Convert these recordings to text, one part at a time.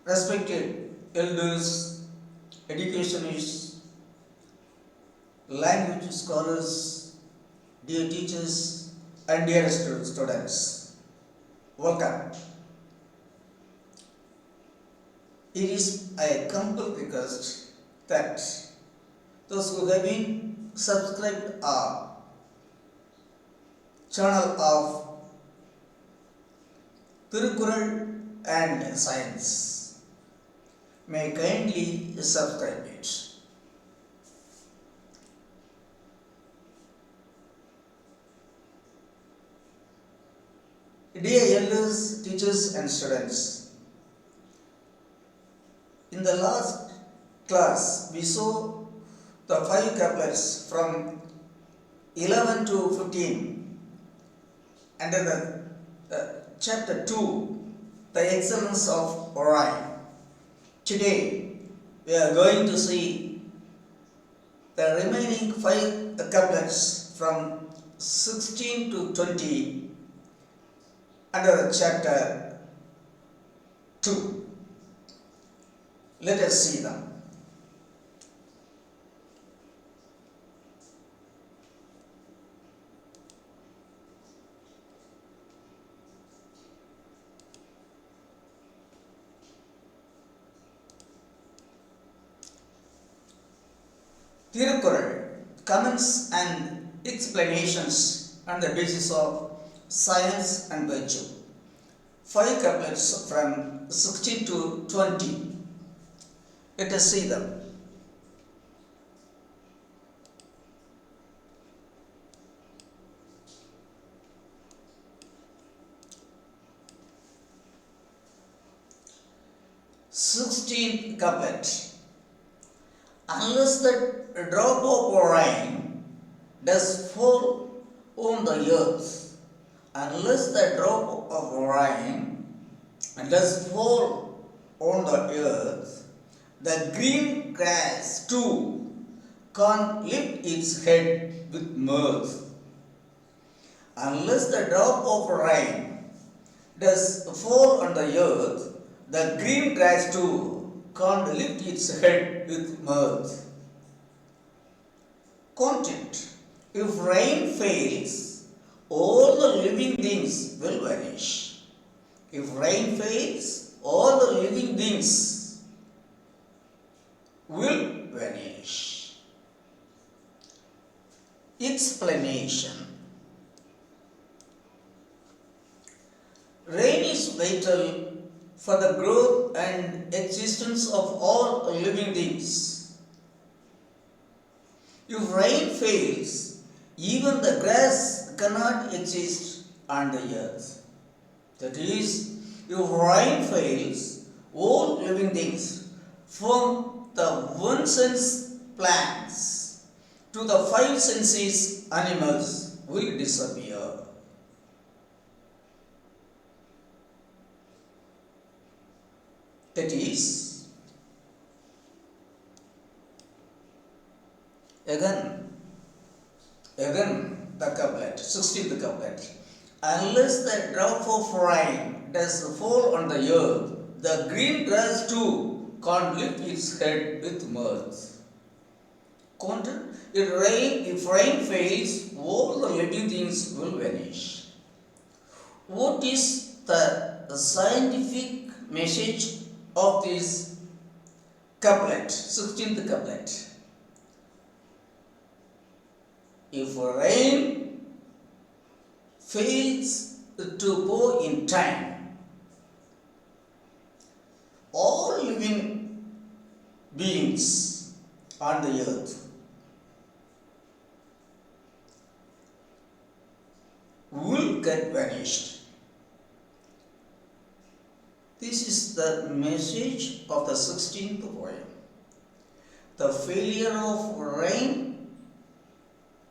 Respected elders, educationists, language scholars, dear teachers, and dear students, welcome. It is a humble request that those who have been subscribed our channel of Tirukural and Science may kindly subscribe it. Dear elders, teachers and students, in the last class we saw the 5 couplets from 11 to 15 under the chapter 2, the excellence of rhyme. Today we are going to see the remaining 5 couplets from 16 to 20 under chapter 2. Let us see them. Tirukural, comments and explanations on the basis of science and virtue. 5 couplets from 16 to 20. Let us see them. Sixteenth couplet. Unless the drop of rain does fall on the earth, unless the drop of rain does fall on the earth, the green grass too can't lift its head with mirth. Unless the drop of rain does fall on the earth, the green grass too can't lift its head with mirth. Content. If rain fails, all the living things will vanish. If rain fails, all the living things will vanish. Explanation. Rain is vital for the growth and existence of all living things. If rain fails, even the grass cannot exist on the earth. That is, if rain fails, all living things, from the one sense plants to the 5 senses animals, will disappear. That is, again the couplet, 16th couplet. Unless the drop of rain does fall on the earth, the green grass too can't lift its head with mirth. Content. If rain fails, all the living things will vanish. What is the scientific message of this couplet, 16th couplet? If rain fails to pour in time, all living beings on the earth will get vanished. This is the message of the 16th poem. The failure of rain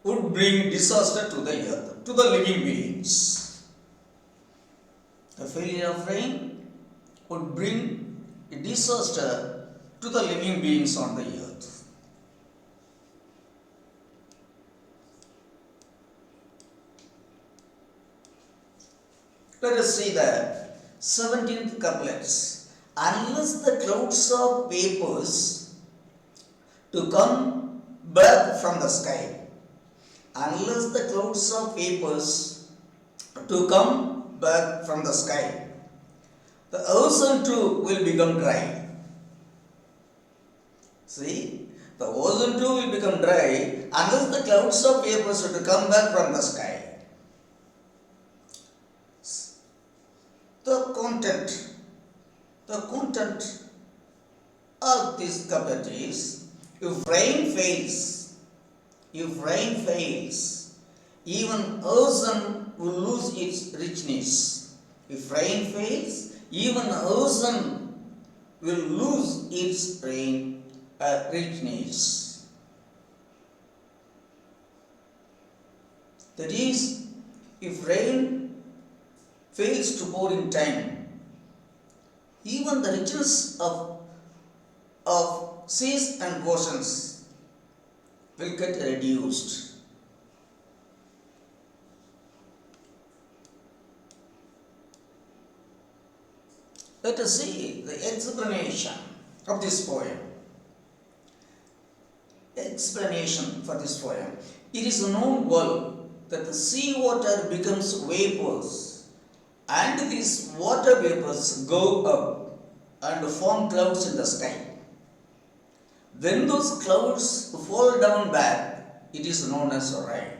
would bring disaster to the earth, to the living beings. The failure of rain would bring disaster to the living beings on the earth. Let us see the 17th couplets. unless the clouds of vapors to come back from the sky. Unless the clouds of vapors to come back from the sky, the ocean too will become dry. See, the ocean too will become dry unless the clouds of vapors are to come back from the sky. The content of this couplet is, if rain fails, even ocean will lose its richness. If rain fails, even ocean will lose its richness. That is, if rain fails to pour in time, even the richness of seas and oceans will get reduced. Let us see the explanation of this poem. Explanation for this poem. It is known well that the sea water becomes vapors, and these water vapors go up and form clouds in the sky. When those clouds fall down back, it is known as rain.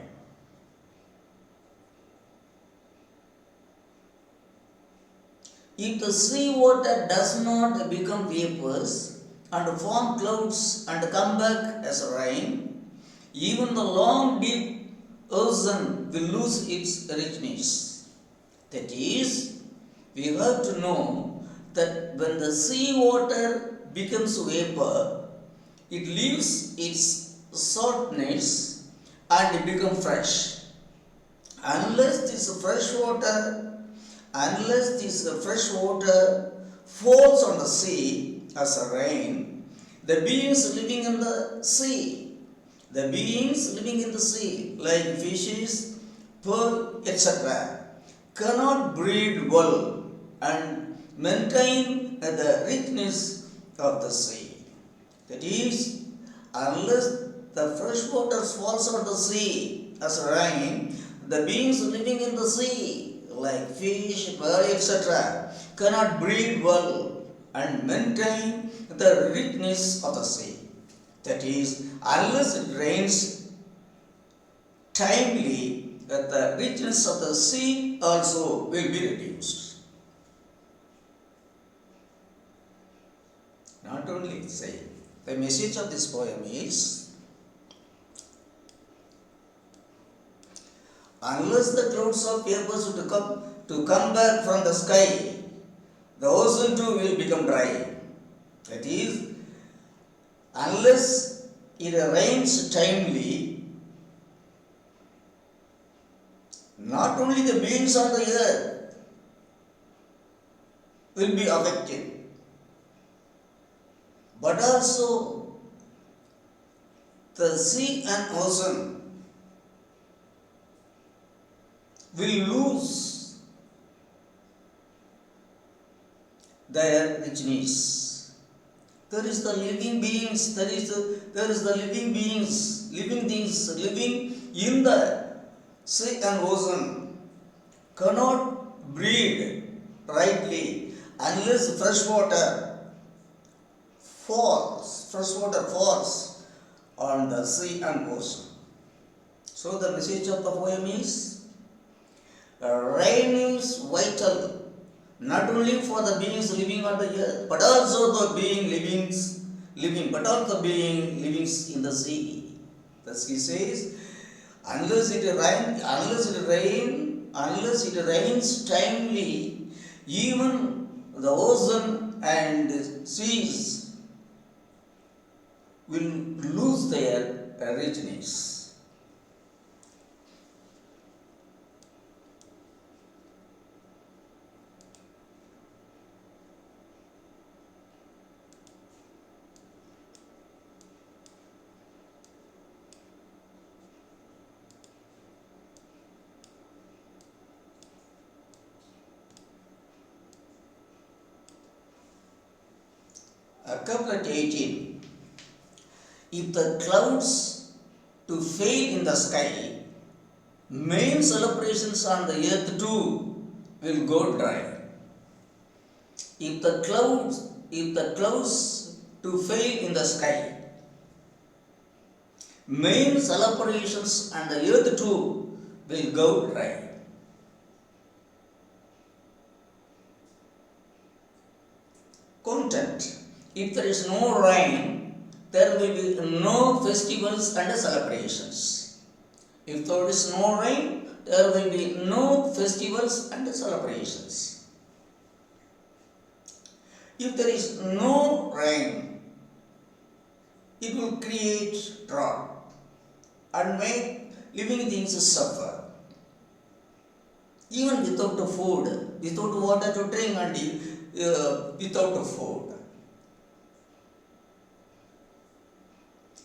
If the sea water does not become vapors and form clouds and come back as rain, even the long deep ocean will lose its richness. That is, we have to know that when the sea water becomes vapor, it leaves its saltness and it becomes fresh. Unless this fresh water falls on the sea as a rain, the beings living in the sea, like fishes, pearl, etc., cannot breed well and maintain the richness of the sea. That is, unless the fresh water falls on the sea as rain, the beings living in the sea, like fish, bird, etc., cannot breed well and maintain the richness of the sea. That is, unless it rains timely, the richness of the sea also will be reduced. Not only say, the message of this poem is, unless the clouds of vapors to come back from the sky, the ocean too will become dry. That is, unless it rains timely, not only the beings on the earth will be affected, but also the sea and ocean will lose their richness. There is the living beings, there is the living beings, living things living in the sea and ocean cannot breed rightly unless fresh water falls on the sea and ocean. So the message of the poem is, rain is vital not only for the beings living on the earth, but also the beings in the sea. Thus he says, unless it rains timely, even the ocean and seas will lose their richness. Couplet 18. If the clouds to fail in the sky, main celebrations on the earth too will go dry. If the clouds to fail in the sky, main celebrations on the earth too will go dry. Content. If there is no rain, there will be no festivals and celebrations. If there is no rain, there will be no festivals and celebrations. If there is no rain, it will create drought and make living things suffer. Even without food, without water to drink and without food.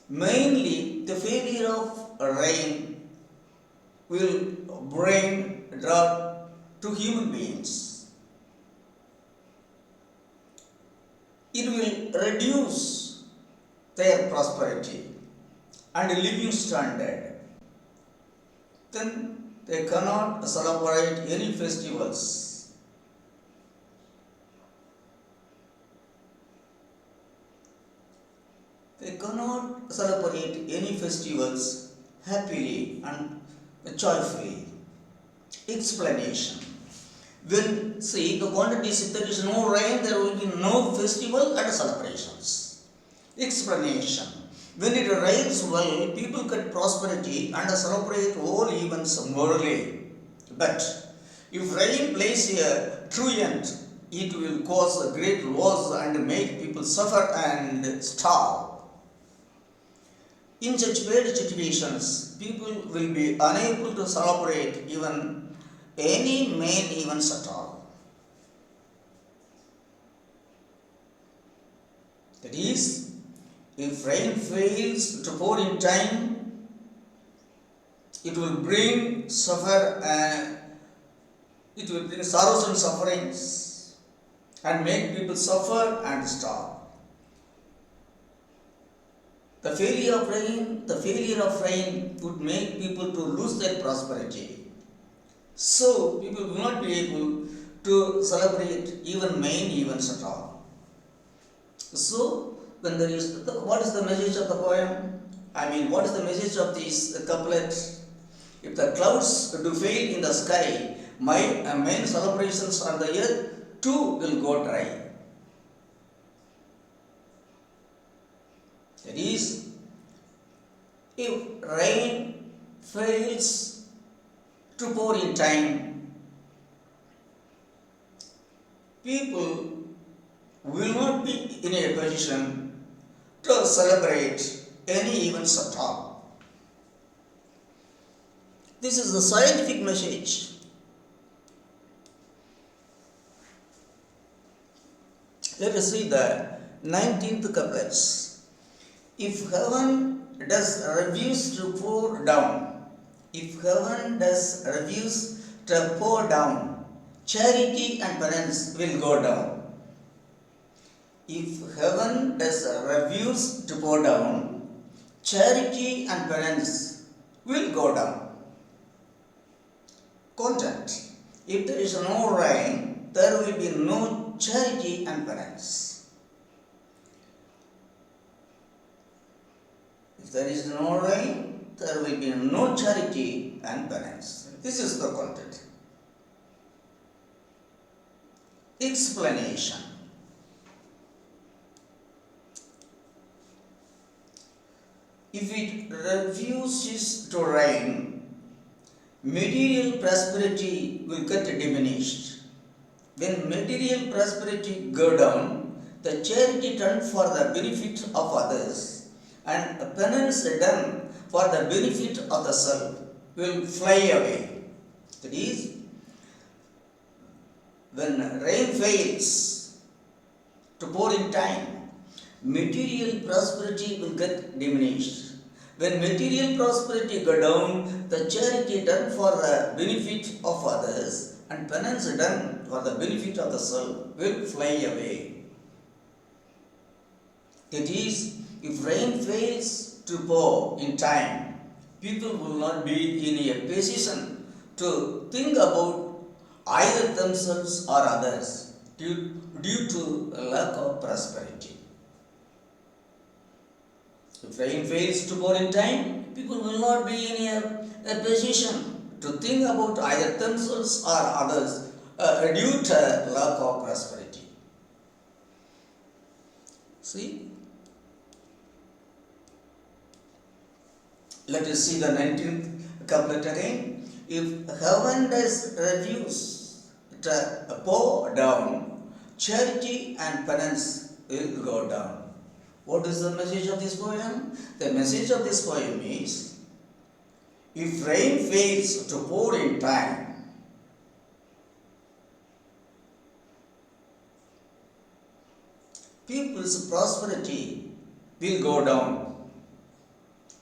Mainly, the failure of rain will bring drought to human beings. It will reduce their prosperity and living standard. Then they cannot celebrate any festivals. They cannot celebrate any festivals happily and joyfully. Explanation. When, see, the quantities, if there is no rain, there will be no festival and celebrations. Explanation. When it rains well, people get prosperity and celebrate all events morally. But if rain plays a truant, it will cause a great loss and make people suffer and starve. In such bad situations, people will be unable to celebrate even any main events at all. That is, if rain fails to pour in time, it will bring it will bring sorrows and sufferings and make people suffer and starve. The failure of rain would make people to lose their prosperity. So people will not be able to celebrate even main events at all. So when there is, what is the message of the poem? What is the message of this couplet? If the clouds do fail in the sky, my main celebrations on the earth too will go dry. That is, if rain fails to pour in time, people will not be in a position to celebrate any events at all. This is the scientific message. Let us see the 19th couplets. If heaven does refuse to pour down, charity and penance will go down. If heaven does refuse to pour down, charity and penance will go down. Content. If there is no rain, there will be no charity and penance. If there is no rain, there will be no charity and penance. This is the content. Explanation. If it refuses to rain, material prosperity will get diminished. When material prosperity go down, the charity done for the benefit of others and penance done for the benefit of the self will fly away. That is, when rain fails to pour in time, material prosperity will get diminished. When material prosperity go down, the charity done for the benefit of others and penance done for the benefit of the self will fly away. That is, if rain fails to pour in time, people will not be in a position to think about either themselves or others due to a lack of prosperity. If rain fails to pour in time, people will not be in a position to think about either themselves or others due to lack of prosperity. See? Let us see the 19th couplet again. If heaven does refuse to pour down, charity and penance will go down. What is the message of this poem? The message of this poem is, if rain fails to pour in time, people's prosperity will go down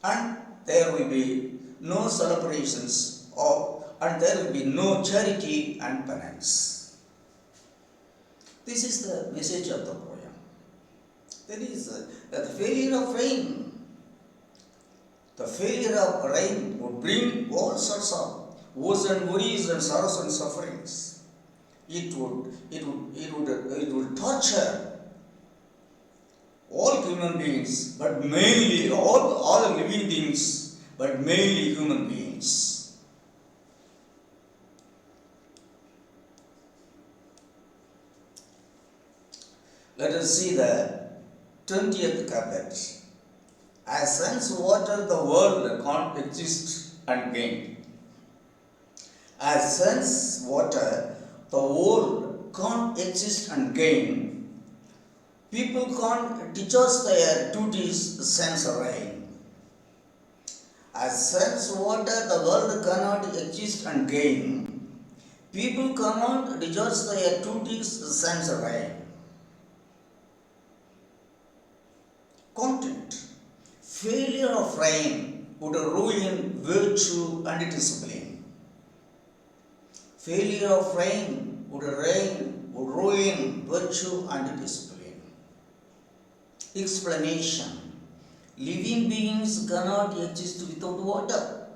and there will be no celebrations and there will be no charity and penance. This is the message of the poem. There is the failure of rain. The failure of rain would bring all sorts of woes and worries and sorrows and sufferings. It would torture all human beings, but mainly all living beings, but mainly human beings. Let us see the 20th couplet. As suns water, the world can't exist and gain. As suns water, the world can't exist and gain. People can't discharge their duties since rain. As suns water, the world cannot exist and gain. People cannot discharge their duties since rain. Content. Failure of rain would ruin virtue and discipline. Failure of rain would ruin virtue and discipline. Explanation. Living beings cannot exist without water.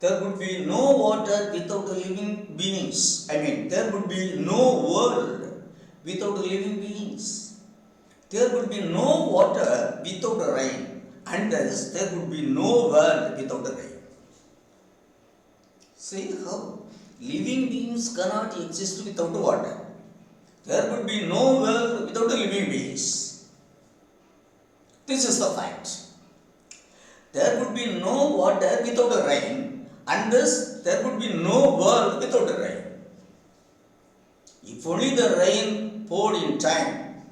There would be no water without living beings. There would be no world without living beings. There would be no water without rain. And thus there would be no world without rain. See how living beings cannot exist without water. There would be no world without living beings. This is the fact. There would be no water without rain, and thus there would be no world without rain. If only the rain poured in time,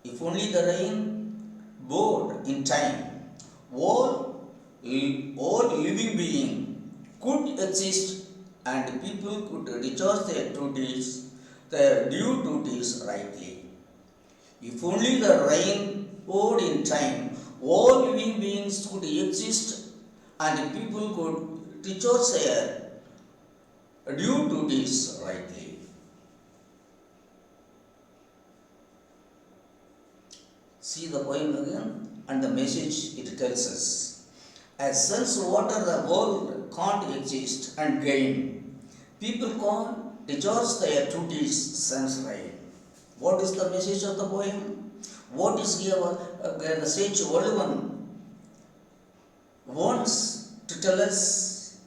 if only the rain poured in time, all living being could exist and people could discharge their duties, their due duties rightly. If only the rain poured in time, all living beings could exist and people could discharge their due duties rightly. See the poem again and the message it tells us. As suns water, the world can't exist and gain. People can't discharge their duties since rain. What is the message of the poem? What is here the sage old one wants to tell us?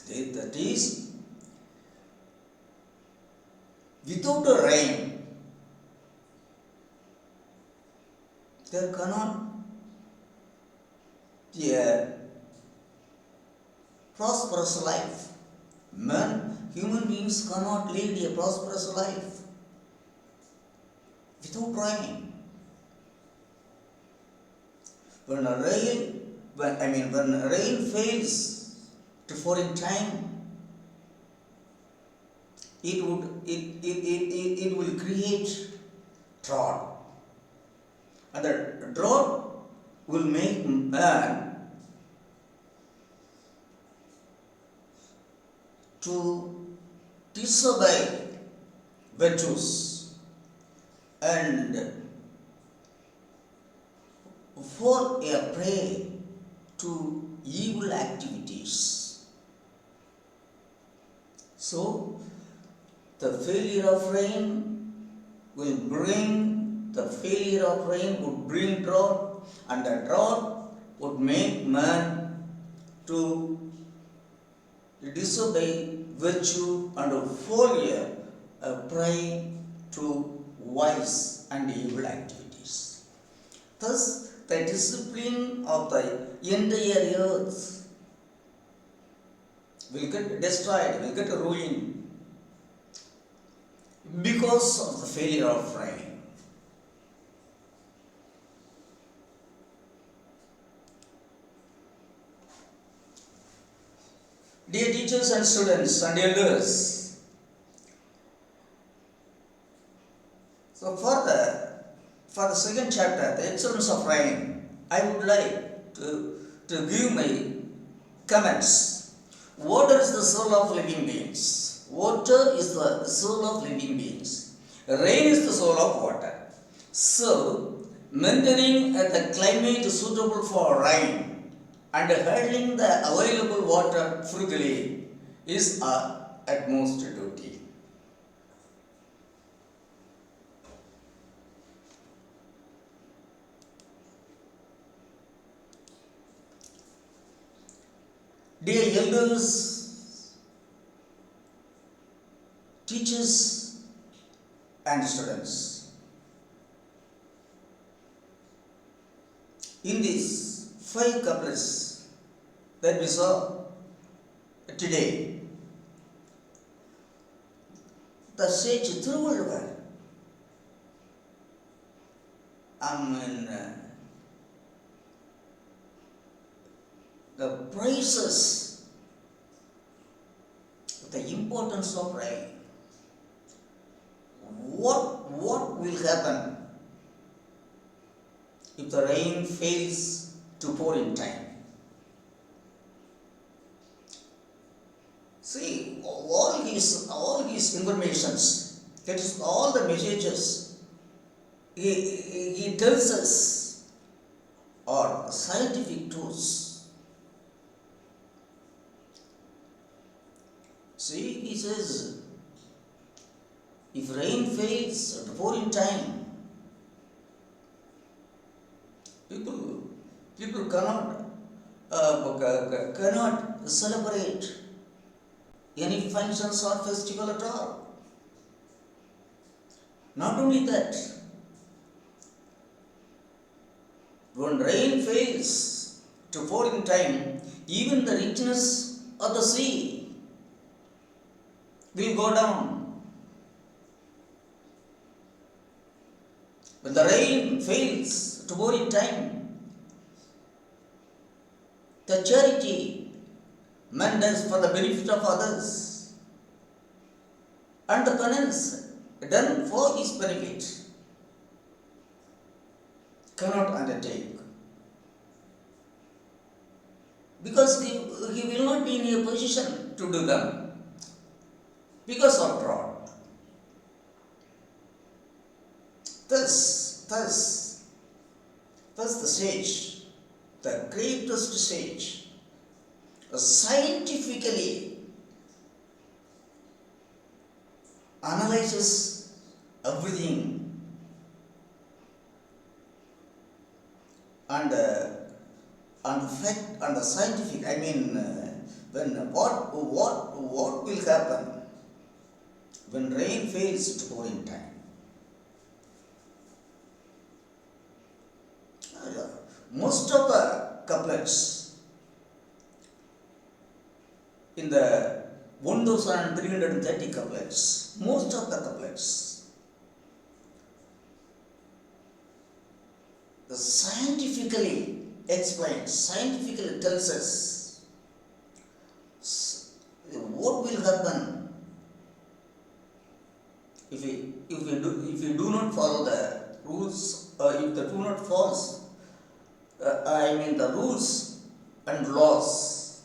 That is, without a rain, there cannot be a prosperous life. Human beings cannot lead a prosperous life without rain. When rain fails to fall in time, it will create drought. And the drought will make man to disobey virtues. and fall a prey to evil activities. So, the failure of rain would bring drought, and the drought would make man to disobey virtue and fall a prey to vice and evil activities. Thus, the discipline of the entire earth will get destroyed, will get ruined because of the failure of rain. Dear teachers and students and elders, so for the second chapter, the excellence of rain, I would like to give my comments. Water is the soul of living beings. Water is the soul of living beings. Rain is the soul of water. So, maintaining the climate suitable for rain and handling the available water frugally is our utmost duty. Dear elders, teachers and students, in these 5 couplets that we saw today, the sage Thiruvallur, the praises the importance of rain. What will happen if the rain fails to pour in time? See, all his informations, that is all the messages he tells us are scientific truths. See, he says, if rain fails to pour in time, people cannot celebrate any functions or festival at all. Not only that, when rain fails to pour in time, even the richness of the sea will go down. When the rain fails to pour in time, the charity man does for the benefit of others and the penance done for his benefit cannot undertake, because he will not be in a position to do them because of drought. Thus the sage, the greatest sage, scientifically analyzes everything and the fact and the scientific. What will happen when rain fails to pour in time? Most of the couplets in the 1330 couplets, most of the couplets, the scientifically explains, scientifically tells us what will happen if we do not follow the rules, if the do not follow the rules and laws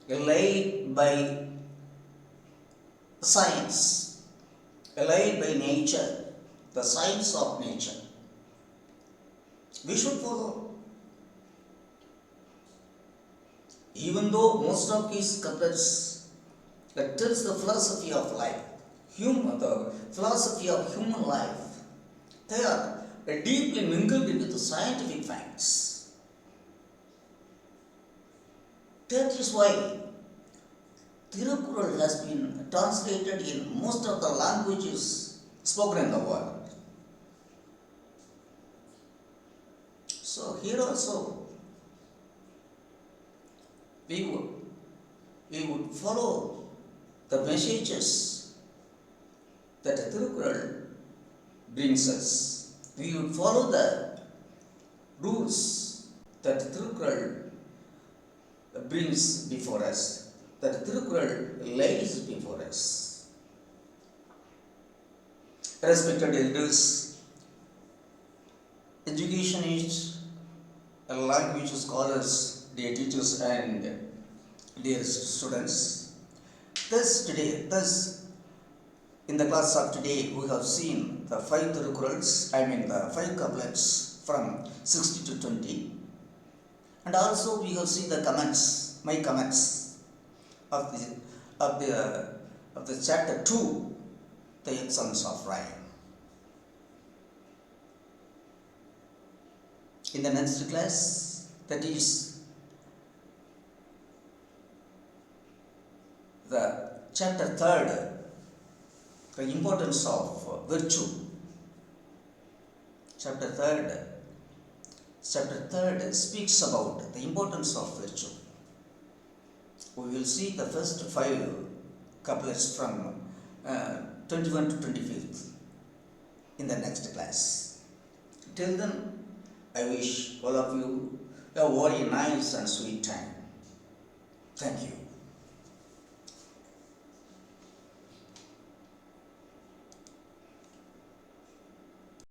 laid by science, laid by nature, the signs of nature. We should follow. Even though most of these couplets that tells the philosophy of life, the philosophy of human life, they are deeply mingled with the scientific facts. That is why Tirukural has been translated in most of the languages spoken in the world. So here also we would follow the messages that Tirukural brings us. We would follow the rules that Tirukural brings before us, that Tirukural lays before us. Respected elders, educationists, language scholars, dear teachers and dear students, thus in the class of today we have seen the 5 Tirukurals, the 5 couplets from 60 to 20. And also we have seen the comments, my comments of the chapter 2, the Sons of Rhyme. In the next class, that is the chapter 3rd, the importance of virtue. Chapter 3rd speaks about the importance of virtue. We will see the first 5 couplets from 21 to 25th in the next class. Till then, I wish all of you a very nice and sweet time. Thank you.